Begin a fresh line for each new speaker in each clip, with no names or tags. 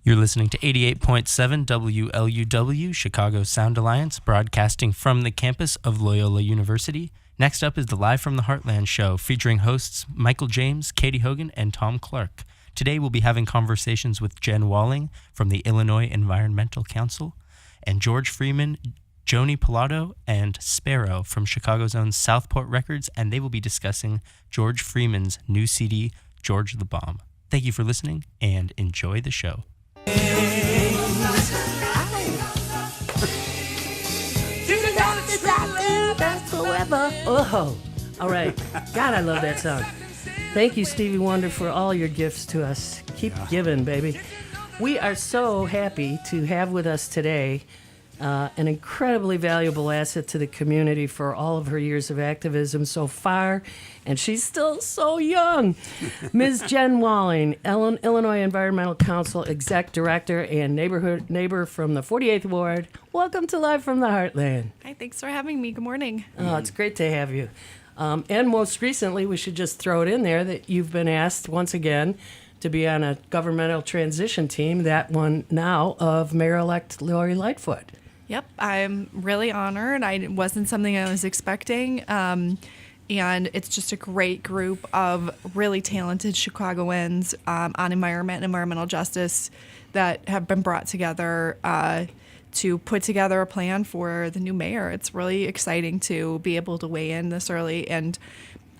You're listening to 88.7 WLUW Chicago Sound Alliance, broadcasting from the campus of Loyola University. Next up is the Live from the Heartland show, featuring hosts Michael James, Katy Hogan, and Thom Clark. Today we'll be having conversations with Jen Walling from the Illinois Environmental Council, and George Freeman, Joanie and Sparrow from Chicago's own Southport Records, and they will be discussing George Freeman's new CD, George the Bomb. Thank you for listening, and enjoy the show.
Oh, all right. God, I love that song. Thank you, Stevie Wonder, for all your gifts to us. Keep giving, baby. We are so happy to have with us today an incredibly valuable asset to the community for all of her years of activism so far, and she's still so young. Ms. Jen Walling, Illinois Environmental Council Exec Director and neighbor from the 48th Ward. Welcome to Live from the Heartland.
Hi, thanks for having me. Good morning.
Oh, it's great to have you. And most recently, we should just throw it in there that you've been asked once again to be on a governmental transition team, that one now of Mayor-elect Lori Lightfoot.
Yep, I'm really honored. It wasn't something I was expecting. And it's just a great group of really talented Chicagoans on environment and environmental justice that have been brought together to put together a plan for the new mayor. It's really exciting to be able to weigh in this early. And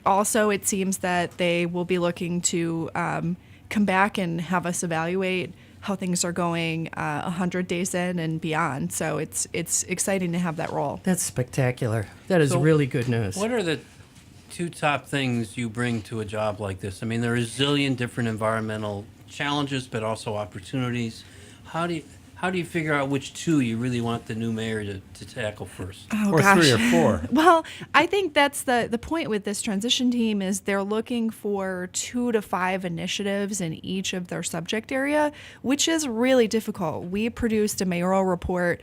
also it seems that they will be looking to come back and have us evaluate how things are going 100 days in and beyond. So it's exciting to have that role.
That's spectacular. That is really good news.
What are the two top things you bring to a job like this? I mean, there are a zillion different environmental challenges, but also opportunities. How do you figure out which two you really want the new mayor to tackle first?
Oh,
or
gosh.
3 or 4.
Well, I think that's the point with this transition team is they're looking for 2 to 5 initiatives in each of their subject area, which is really difficult. We produced a mayoral report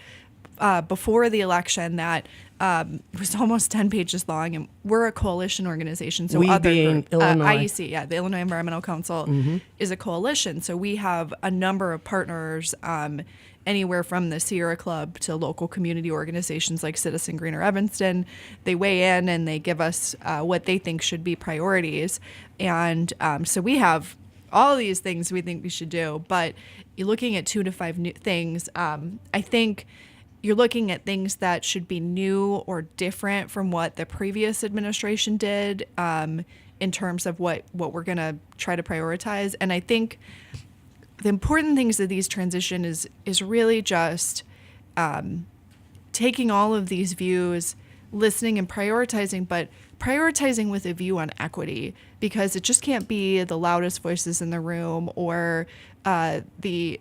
before the election that was almost 10 pages long, and we're a coalition organization. So
we
other
being Illinois.
IEC, the Illinois Environmental Council, is a coalition. So we have a number of partners, anywhere from the Sierra Club to local community organizations like Citizen Green or Evanston. They weigh in and they give us what they think should be priorities. And so we have all these things we think we should do, but you're looking at 2 to 5 new things. I think you're looking at things that should be new or different from what the previous administration did in terms of what we're going to try to prioritize. And I think the important things of these transition is really just taking all of these views, listening and prioritizing, but prioritizing with a view on equity, because it just can't be the loudest voices in the room or the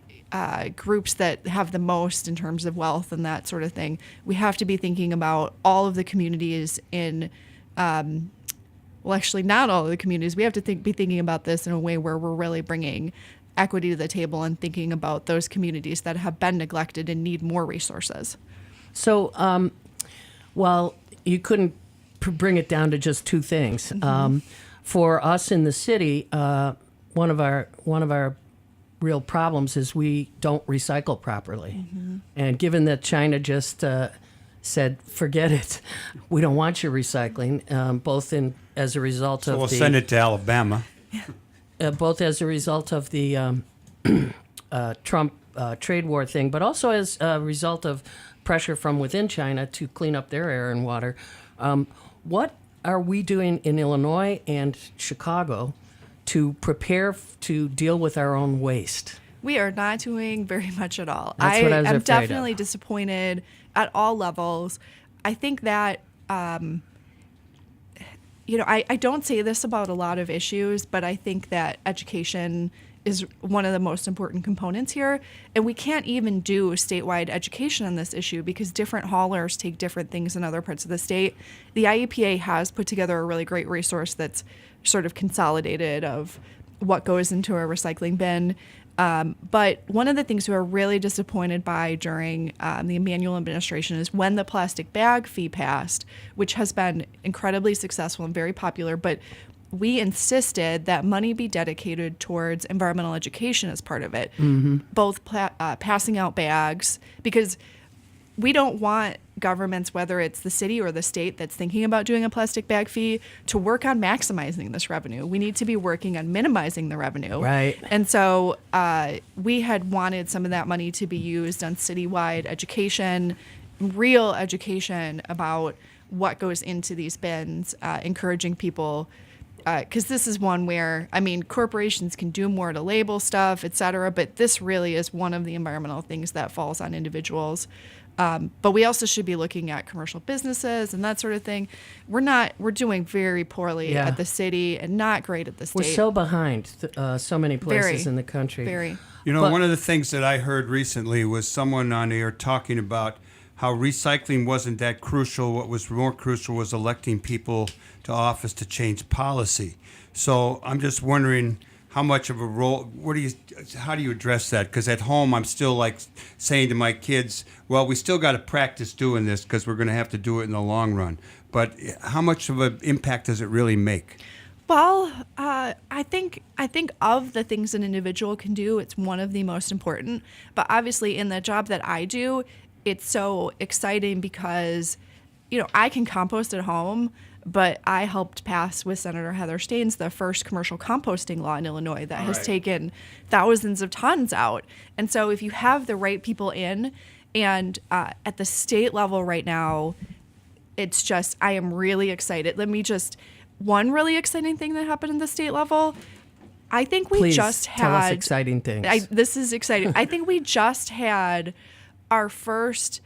groups that have the most in terms of wealth and that sort of thing. We have to be thinking about all of the communities in, well, actually not all of the communities. We have to be thinking about this in a way where we're really bringing equity to the table and thinking about those communities that have been neglected and need more resources.
So, well, you couldn't bring it down to just 2 things. For us in the city, one of our real problems is we don't recycle properly. And given that China just said, forget it, we don't want your recycling, both as a result of
we'll send it to Alabama.
Both as a result of the Trump trade war thing, but also as a result of pressure from within China to clean up their air and water. What are we doing in Illinois and Chicago to prepare to deal with our own waste?
We are not doing very much at all.
That's what I was
am
afraid
definitely
of.
disappointed at all levels. I think that, I don't say this about a lot of issues, but I think that education is one of the most important components here. And we can't even do statewide education on this issue because different haulers take different things in other parts of the state. The IEPA has put together a really great resource that's sort of consolidated of what goes into a recycling bin. But one of the things we were really disappointed by during the Emanuel administration is when the plastic bag fee passed, which has been incredibly successful and very popular, but we insisted that money be dedicated towards environmental education as part of it, both passing out bags, because we don't want governments, whether it's the city or the state that's thinking about doing a plastic bag fee, to work on maximizing this revenue. We need to be working on minimizing the revenue.
Right.
And so we had wanted some of that money to be used on citywide education, real education about what goes into these bins, encouraging people, because this is one where, I mean, corporations can do more to label stuff, et cetera, but this really is one of the environmental things that falls on individuals. But we also should be looking at commercial businesses and that sort of thing. We're doing very poorly at the city and not great at the state.
We're so behind so many places
Very,
in the country.
Very.
You know, one of the things that I heard recently was someone on air talking about how recycling wasn't that crucial. What was more crucial was electing people to office to change policy. So I'm just wondering how much of a role, how do you address that? Because at home, I'm still like saying to my kids, well, we still got to practice doing this because we're going to have to do it in the long run. But how much of an impact does it really make?
Well, I think of the things an individual can do, it's one of the most important. But obviously, in the job that I do, it's so exciting because, you know, I can compost at home, but I helped pass with Senator Heather Staines the first commercial composting law in Illinois that has taken thousands of tons out. And so if you have the right people in, and at the state level right now, it's just, I am really excited. One really exciting thing that happened in the state level, I think we
Please
just had.
tell us exciting things.
This is exciting. I think we just had our first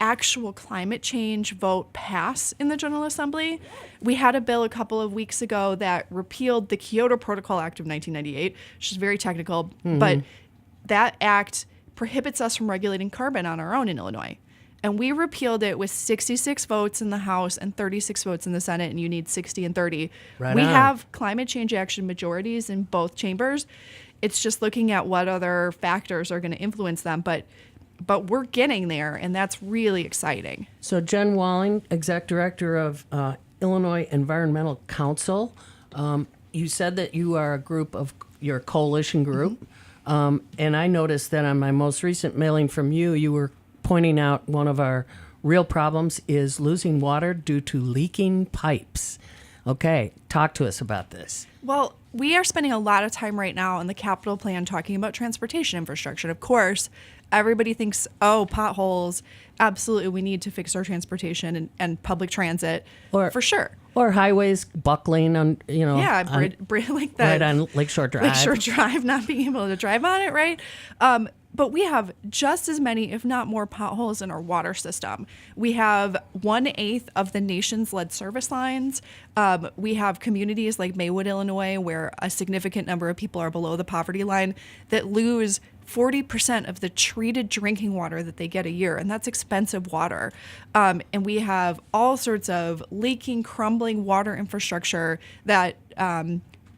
actual climate change vote pass in the General Assembly. We had a bill a couple of weeks ago that repealed the Kyoto Protocol Act of 1998, which is very technical, but that act prohibits us from regulating carbon on our own in Illinois. And we repealed it with 66 votes in the House and 36 votes in the Senate, and you need 60 and 30.
Right
we
on.
have climate change action majorities in both chambers. It's just looking at what other factors are going to influence them, but we're getting there, and that's really exciting.
So Jen Walling, Exec Director of Illinois Environmental Council, you said that you are a group of your coalition group, and I noticed that on my most recent mailing from you, you were pointing out one of our real problems is losing water due to leaking pipes. Okay, talk to us about this.
Well, we are spending a lot of time right now in the capital plan talking about transportation infrastructure. Of course, everybody thinks, oh, potholes, absolutely, we need to fix our transportation and public transit, for sure.
Or highways buckling on,
Yeah, like that.
Right on Lakeshore Drive.
Lakeshore Drive, not being able to drive on it, right? But we have just as many, if not more, potholes in our water system. We have 1/8 of the nation's lead service lines. We have communities like Maywood, Illinois, where a significant number of people are below the poverty line that lose 40% of the treated drinking water that they get a year, and that's expensive water. And we have all sorts of leaking, crumbling water infrastructure that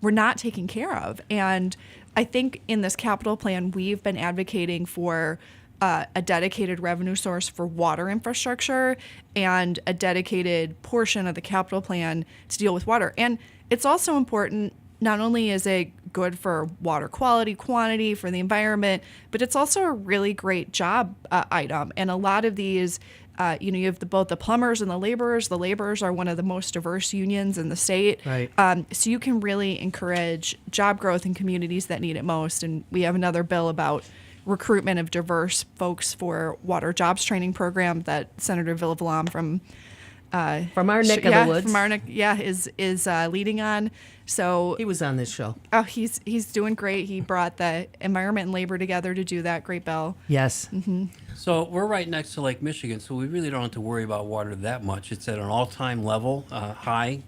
we're not taking care of. And I think in this capital plan, we've been advocating for a dedicated revenue source for water infrastructure and a dedicated portion of the capital plan to deal with water. And it's also important, not only is it good for water quality, quantity, for the environment, but it's also a really great job item. And a lot of these, you have both the plumbers and the laborers. The laborers are one of the most diverse unions in the state.
Right.
So you can really encourage job growth in communities that need it most. And we have another bill about recruitment of diverse folks for water jobs training program that Senator Villavalom from
our neck of the woods.
From our neck, is leading on. So
He was on this show.
oh, he's doing great. He brought the environment and labor together to do that. Great bill.
Yes.
So we're right next to Lake Michigan, so we really don't have to worry about water that much. It's at an all-time level, high.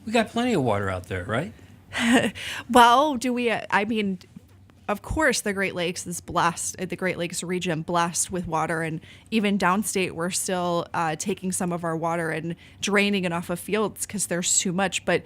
We got plenty of water out there, right?
Well, do we? I mean, of course, the Great Lakes is blessed. The Great Lakes region blessed with water, and even downstate, we're still taking some of our water and draining it off of fields because there's too much. But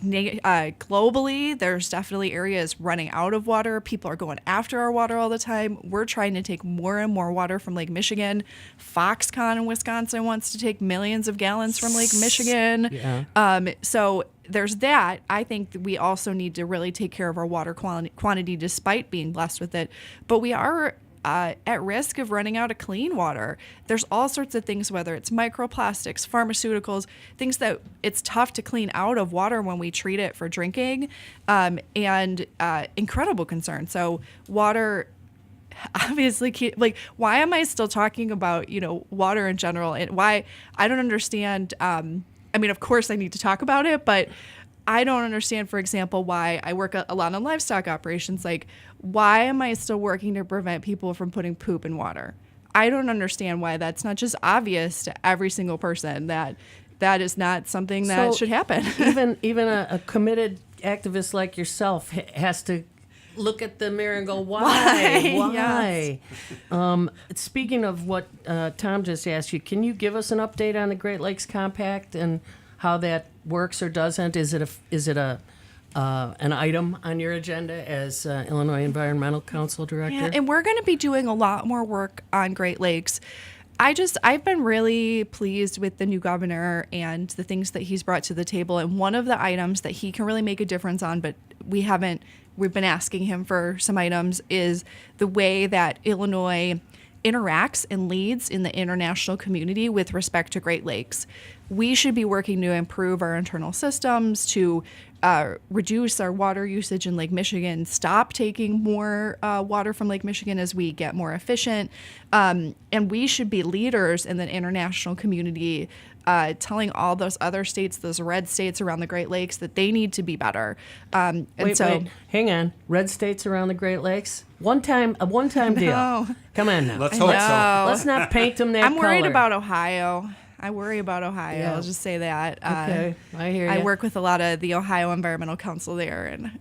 globally, there's definitely areas running out of water. People are going after our water all the time. We're trying to take more and more water from Lake Michigan. Foxconn in Wisconsin wants to take millions of gallons from Lake Michigan.
Yeah.
So there's that. I think that we also need to really take care of our water quantity despite being blessed with it. But we are at risk of running out of clean water. There's all sorts of things, whether it's microplastics, pharmaceuticals, things that it's tough to clean out of water when we treat it for drinking, and incredible concern. So water obviously, like, why am I still talking about, water in general, and why I don't understand. I mean, of course I need to talk about it, but I don't understand, for example, why I work a lot on livestock operations. Like, why am I still working to prevent people from putting poop in water? I don't understand why that's not just obvious to every single person that is not something that should happen.
even a committed activist like yourself has to look at the mirror and go, why?
Yes.
Speaking of what Thom just asked you, can you give us an update on the Great Lakes Compact and how that works or doesn't? Is it an item on your agenda as Illinois Environmental Council Director?
Yeah, and we're going to be doing a lot more work on Great Lakes. I've been really pleased with the new governor and the things that he's brought to the table. And one of the items that he can really make a difference on, but we've been asking him for some items, is the way that Illinois interacts and leads in the international community with respect to Great Lakes. We should be working to improve our internal systems, to reduce our water usage in Lake Michigan, stop taking more water from Lake Michigan as we get more efficient. And we should be leaders in the international community, telling all those other states, those red states around the Great Lakes, that they need to be better.
Wait, hang on. Red states around the Great Lakes? A one-time deal.
No.
Come on now.
Let's hope so.
Let's not paint them that
I'm worried
color.
about Ohio. I worry about Ohio.
Yeah.
I'll just say that.
Okay, I hear you.
I work with a lot of the Ohio Environmental Council there, and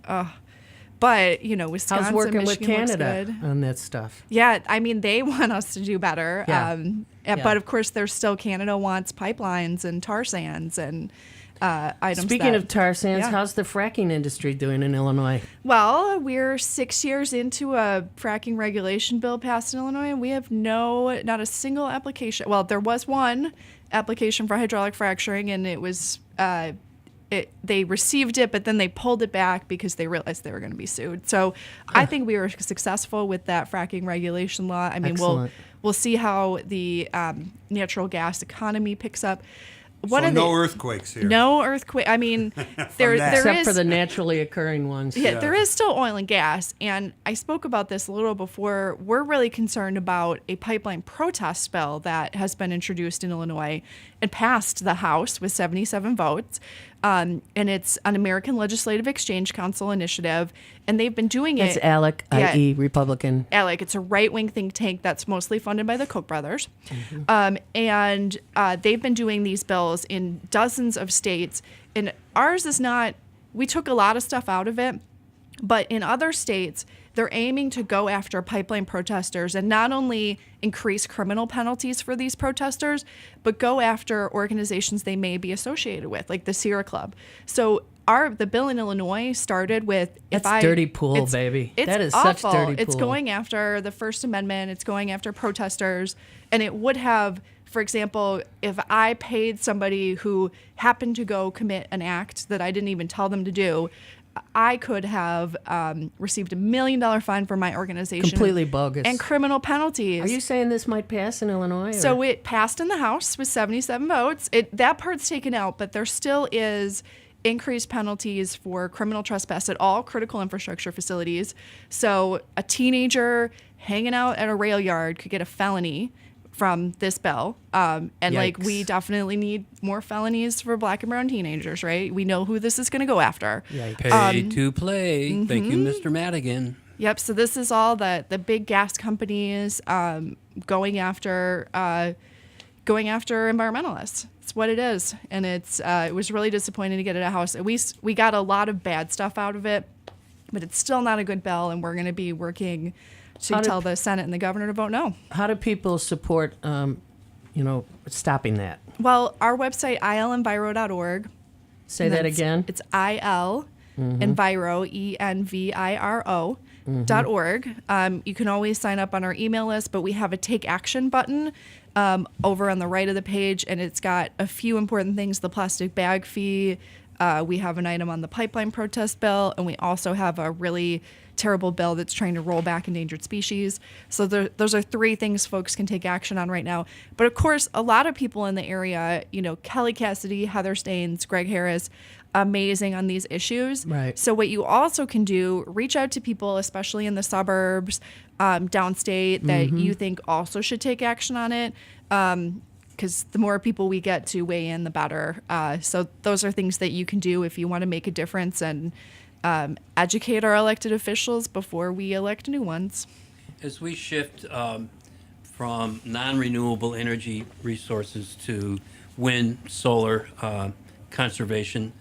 but Wisconsin,
How's working with
Michigan
Canada
looks good.
on that stuff?
Yeah, I mean, they want us to do better.
Yeah.
But of course, Canada wants pipelines and tar sands and items.
Speaking of tar sands, how's the fracking industry doing in Illinois?
Well, we're 6 years into a fracking regulation bill passed in Illinois, and we have not a single application. Well, there was one application for hydraulic fracturing, and it was they received it, but then they pulled it back because they realized they were going to be sued. So I think we were successful with that fracking regulation law. I mean,
Excellent.
we'll see how the natural gas economy picks up.
No earthquakes here.
No earthquake. I mean, there
Except
is,
for the naturally occurring ones.
Yeah, there is still oil and gas. And I spoke about this a little before. We're really concerned about a pipeline protest bill that has been introduced in Illinois and passed the House with 77 votes. And it's an American Legislative Exchange Council initiative. And they've been doing
It's
it.
ALEC, i.e. Republican.
ALEC. It's a right-wing think tank that's mostly funded by the Koch brothers. And they've been doing these bills in dozens of states. And ours is not, we took a lot of stuff out of it, but in other states, they're aiming to go after pipeline protesters and not only increase criminal penalties for these protesters, but go after organizations they may be associated with, like the Sierra Club. So the bill in Illinois started with
dirty pool, baby.
It's
that is
awful.
such dirty pool.
It's going after the First Amendment. It's going after protesters, and it would have, for example, if I paid somebody who happened to go commit an act that I didn't even tell them to do, I could have received $1 million fine for my organization.
Completely bogus.
And criminal penalties.
Are you saying this might pass in Illinois? Or?
So it passed in the House with 77 votes. That part's taken out, but there still is increased penalties for criminal trespass at all critical infrastructure facilities. So a teenager hanging out at a rail yard could get a felony from this bill. And
Yikes.
we definitely need more felonies for Black and brown teenagers, right? We know who this is going to go after.
Yikes.
Pay to play. Thank you, Mr. Madigan.
Yep. So this is all the big gas companies going after environmentalists. It's what it is, and it was really disappointing to get it out of House. We got a lot of bad stuff out of it, but it's still not a good bill, and we're going to be working to tell the Senate and the governor to vote no.
How do people support, stopping that?
Well, our website, ilenviro.org.
Say that again.
It's IL, Enviro, ENVIRO.org. You can always sign up on our email list, but we have a Take Action button over on the right of the page, and it's got a few important things: the plastic bag fee, We have an item on the pipeline protest bill, and we also have a really terrible bill that's trying to roll back endangered species. So those are three things folks can take action on right now. But of course, a lot of people in the area, Kelly Cassidy, Heather Staines, Greg Harris, amazing on these issues.
Right.
So what you also can do, reach out to people, especially in the suburbs, downstate, that you think also should take action on it. Because the more people we get to weigh in, the better. So those are things that you can do if you want to make a difference and educate our elected officials before we elect new ones.
As we shift from non-renewable energy resources to wind, solar, conservation,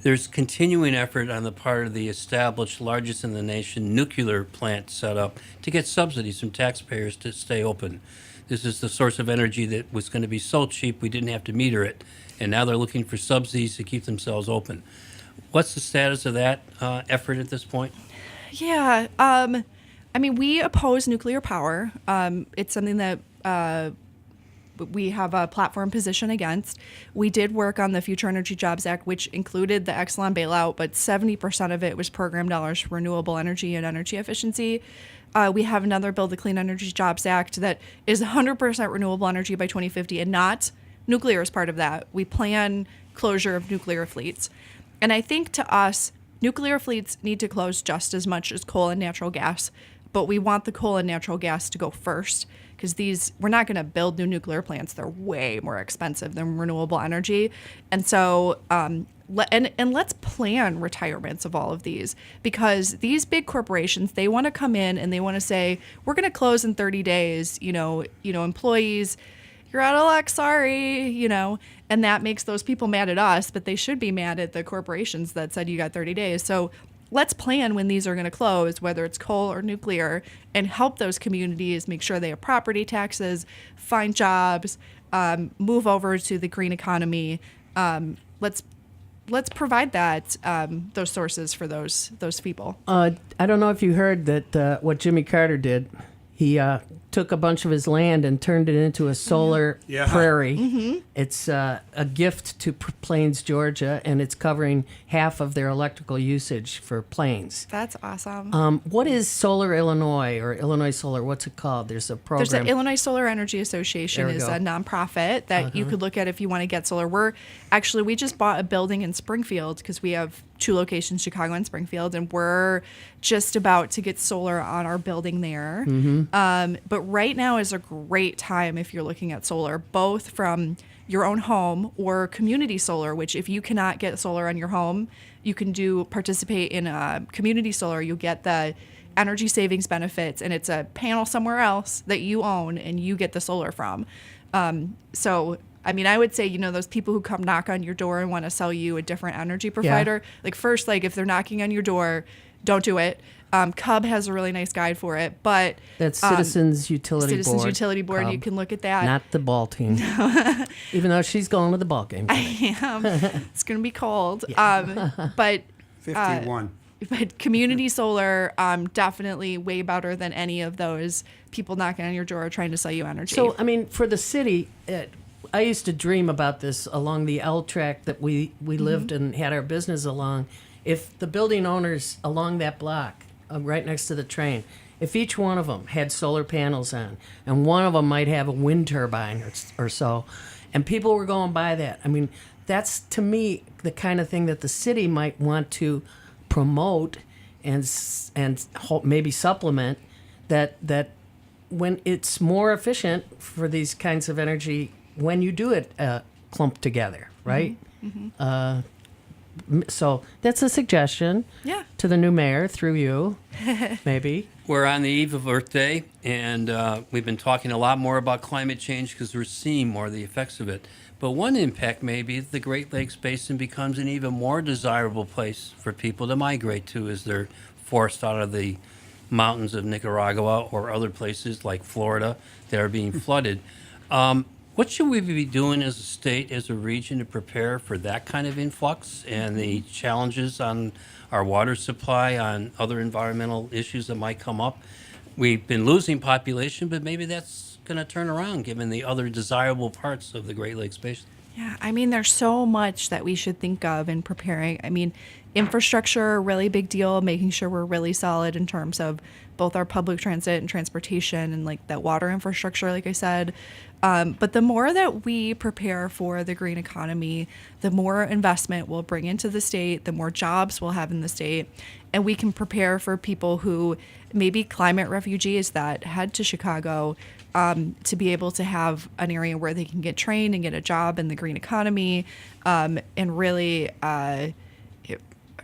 there's continuing effort on the part of the established, largest in the nation, nuclear plant setup to get subsidies from taxpayers to stay open. This is the source of energy that was going to be so cheap we didn't have to meter it, and now they're looking for subsidies to keep themselves open. What's the status of that effort at this point?
Yeah, we oppose nuclear power. It's something that we have a platform position against. We did work on the Future Energy Jobs Act, which included the Exelon bailout, but 70% of it was program dollars for renewable energy and energy efficiency. We have another bill, the Clean Energy Jobs Act, that is 100% renewable energy by 2050, and not nuclear as part of that. We plan closure of nuclear fleets. And I think to us, nuclear fleets need to close just as much as coal and natural gas, but we want the coal and natural gas to go first, because we're not going to build new nuclear plants. They're way more expensive than renewable energy. And so, let's plan retirements of all of these, because these big corporations, they want to come in and they want to say, we're going to close in 30 days, employees, you're out of luck, sorry, and that makes those people mad at us, but they should be mad at the corporations that said you got 30 days. So let's plan when these are going to close, whether it's coal or nuclear, and help those communities make sure they have property taxes, find jobs, move over to the green economy. Let's provide that those sources for those people.
I don't know if you heard that what Jimmy Carter did. He took a bunch of his land and turned it into a solar prairie. It's a gift to Plains, Georgia, and it's covering half of their electrical usage for Plains.
That's awesome.
What is Solar Illinois, or Illinois Solar? What's it called? There's a program.
There's the Illinois Solar Energy Association is a nonprofit that you could look at if you want to get solar. We just bought a building in Springfield, because we have 2 locations, Chicago and Springfield, and we're just about to get solar on our building there. But right now is a great time if you're looking at solar, both from your own home or community solar, which if you cannot get solar on your home, you can participate in community solar. You'll get the energy savings benefits, and it's a panel somewhere else that you own and you get the solar from. I would say, those people who come knock on your door and want to sell you a different energy provider, first, if they're knocking on your door, don't do it. Cub has a really nice guide for it, but
that's Citizens Utility Board.
Citizens Utility Board,
Cub.
you can look at that.
Not the ball team. Even though she's going to the ball game.
I am. It's going to be cold. But
51.
But community solar, definitely way better than any of those people knocking on your door trying to sell you energy.
So, for the city, I used to dream about this along the L track that we lived and had our business along. If the building owners along that block, right next to the train, if each one of them had solar panels on, and one of them might have a wind turbine or so, and people were going by that, that's, to me, the kind of thing that the city might want to promote and maybe supplement, that when it's more efficient for these kinds of energy when you do it clumped together, right? So that's a suggestion to the new mayor through you, maybe.
We're on the eve of Earth Day, and we've been talking a lot more about climate change because we're seeing more of the effects of it. But one impact may be that the Great Lakes Basin becomes an even more desirable place for people to migrate to as they're forced out of the mountains of Nicaragua or other places like Florida that are being flooded. What should we be doing as a state, as a region, to prepare for that kind of influx and the challenges on our water supply, on other environmental issues that might come up? We've been losing population, but maybe that's going to turn around given the other desirable parts of the Great Lakes Basin.
Yeah, I mean, there's so much that we should think of in preparing. I mean, infrastructure, really big deal, making sure we're really solid in terms of both our public transit and transportation and like that water infrastructure, like I said. But the more that we prepare for the green economy, the more investment we'll bring into the state, the more jobs we'll have in the state. And we can prepare for people who maybe climate refugees that head to Chicago to be able to have an area where they can get trained and get a job in the green economy, and really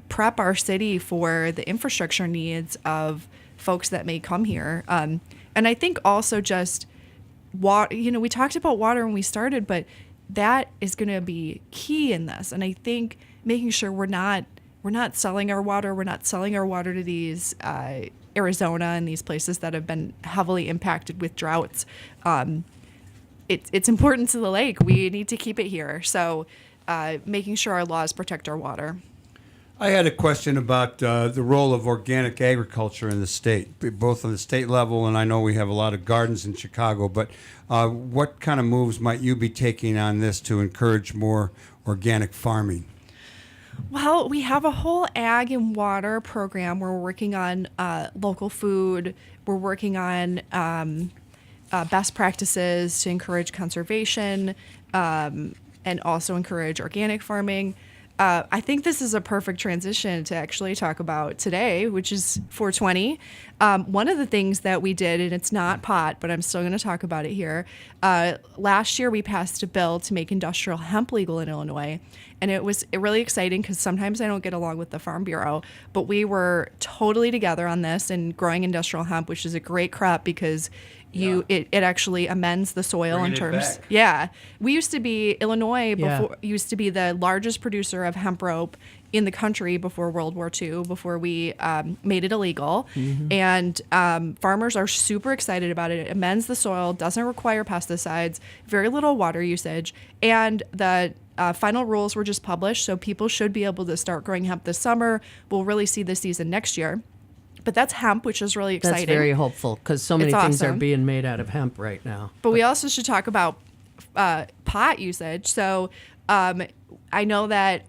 prep our city for the infrastructure needs of folks that may come here. And I think also just water, we talked about water when we started, but that is going to be key in this. And I think making sure we're not selling our water. We're not selling our water to these Arizona and these places that have been heavily impacted with droughts. It's important to the lake. We need to keep it here. So making sure our laws protect our water.
I had a question about the role of organic agriculture in the state, both on the state level, and I know we have a lot of gardens in Chicago, but what kind of moves might you be taking on this to encourage more organic farming?
Well, we have a whole ag and water program where we're working on local food. We're working on best practices to encourage conservation and also encourage organic farming. I think this is a perfect transition to actually talk about today, which is 420. One of the things that we did, and it's not pot, but I'm still going to talk about it here. Last year, we passed a bill to make industrial hemp legal in Illinois. And it was really exciting because sometimes I don't get along with the Farm Bureau, but we were totally together on this and growing industrial hemp, which is a great crop because it actually amends the soil in terms. Yeah. We used to be, Illinois used to be the largest producer of hemp rope in the country before World War II, before we made it illegal. Mm-hmm. And farmers are super excited about it. It amends the soil, doesn't require pesticides, very little water usage. And the final rules were just published, so people should be able to start growing hemp this summer. We'll really see this season next year. But that's hemp, which is really exciting.
That's very hopeful because so many things are being made out of hemp right now.
But we also should talk about pot usage. So I know that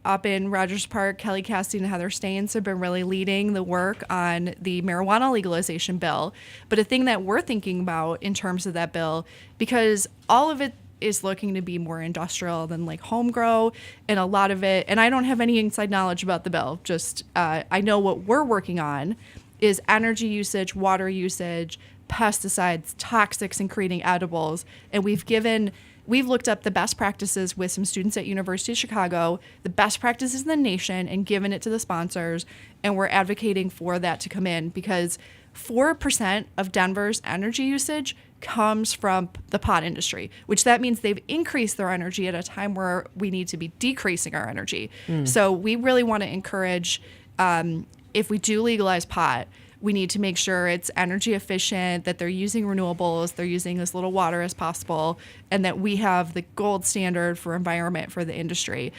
up in Rogers Park, Kelly Cassidy and Heather Staines have been really leading the work on the marijuana legalization bill. But a thing that we're thinking about in terms of that bill, because all of it is looking to be more industrial than like home grow, and a lot of it, and I don't have any inside knowledge about the bill, just I know what we're working on is energy usage, water usage, pesticides, toxics in creating edibles, and we've looked up the best practices with some students at University of Chicago, the best practices in the nation, and given it to the sponsors, and we're advocating for that to come in because 4% of Denver's energy usage comes from the pot industry, which that means they've increased their energy at a time where we need to be decreasing our energy. So we really want to encourage, if we do legalize pot, we need to make sure it's energy efficient, that they're using renewables, they're using as little water as possible, and that we have the gold standard for environment for the industry.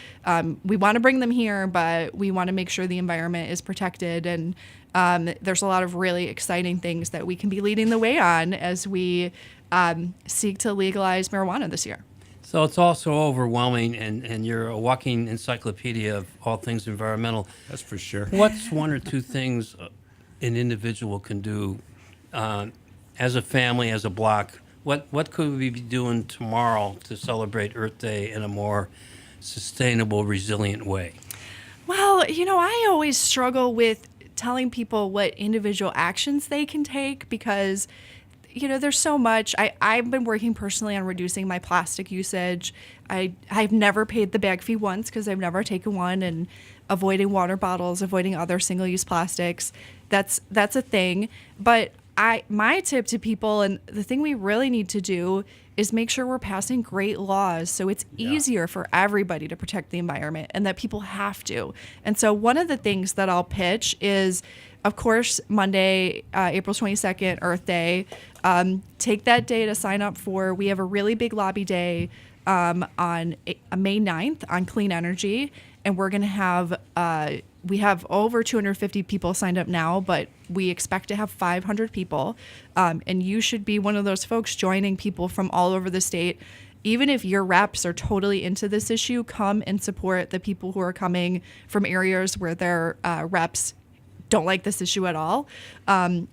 We want to bring them here, but we want to make sure the environment is protected, and there's a lot of really exciting things that we can be leading the way on as we seek to legalize marijuana this year.
So it's also overwhelming, and you're a walking encyclopedia of all things environmental.
That's for sure.
What's one or two things an individual can do as a family, as a block? What could we be doing tomorrow to celebrate Earth Day in a more sustainable, resilient way?
Well, I always struggle with telling people what individual actions they can take because, there's so much. I've been working personally on reducing my plastic usage. I've never paid the bag fee once because I've never taken one, and avoiding water bottles, avoiding other single-use plastics. That's a thing. But my tip to people, and the thing we really need to do, is make sure we're passing great laws so it's easier for everybody to protect the environment and that people have to. And so one of the things that I'll pitch is, of course, Monday, April 22nd, Earth Day. Take that day to sign up for. We have a really big lobby day on May 9th on clean energy. And we're going to have, we have over 250 people signed up now, but we expect to have 500 people. And you should be one of those folks joining people from all over the state. even if your reps are totally into this issue, come and support the people who are coming from areas where their reps don't like this issue at all,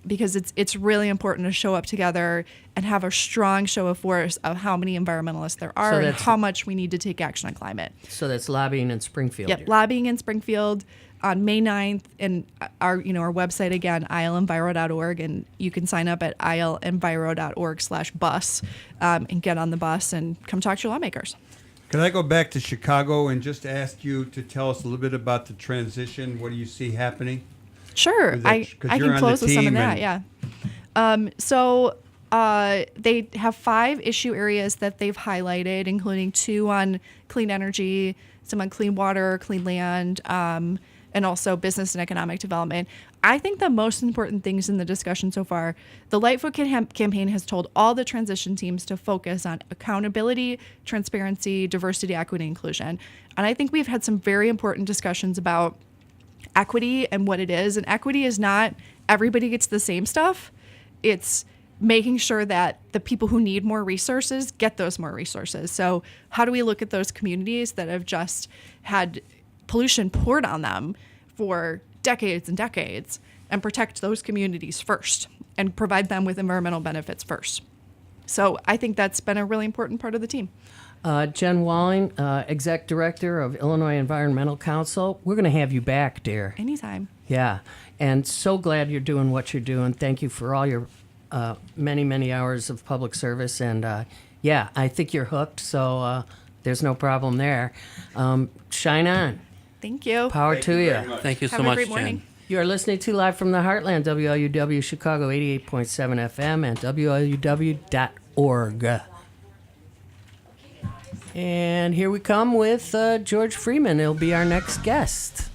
because it's really important to show up together and have a strong show of force of how many environmentalists there are and how much we need to take action on climate.
So that's lobbying in Springfield.
Yep, lobbying in Springfield on May 9th, and our website again, ilenviro.org, and you can sign up at ilenviro.org/bus and get on the bus and come talk to your lawmakers.
Could I go back to Chicago and just ask you to tell us a little bit about the transition? What do you see happening?
Sure, I can close with some of that, yeah. So they have 5 issue areas that they've highlighted, including 2 on clean energy, some on clean water, clean land, and also business and economic development. I think the most important things in the discussion so far, the Lightfoot campaign has told all the transition teams to focus on accountability, transparency, diversity, equity, inclusion. And I think we've had some very important discussions about equity and what it is. And equity is not everybody gets the same stuff. It's making sure that the people who need more resources get those more resources. So how do we look at those communities that have just had pollution poured on them for decades and decades and protect those communities first and provide them with environmental benefits first? So I think that's been a really important part of the team.
Jen Walling, Exec Director of Illinois Environmental Council. We're going to have you back, dear.
Anytime.
Yeah, and so glad you're doing what you're doing. Thank you for all your many, many hours of public service. And yeah, I think you're hooked, so there's no problem there. Shine on.
Thank you.
Power to you.
Thank you so
Have
much,
a great
Jen.
morning.
You are listening to Live from the Heartland, WLUW Chicago 88.7 FM and WLUW.org. And here we come with George Freeman. He'll be our next guest.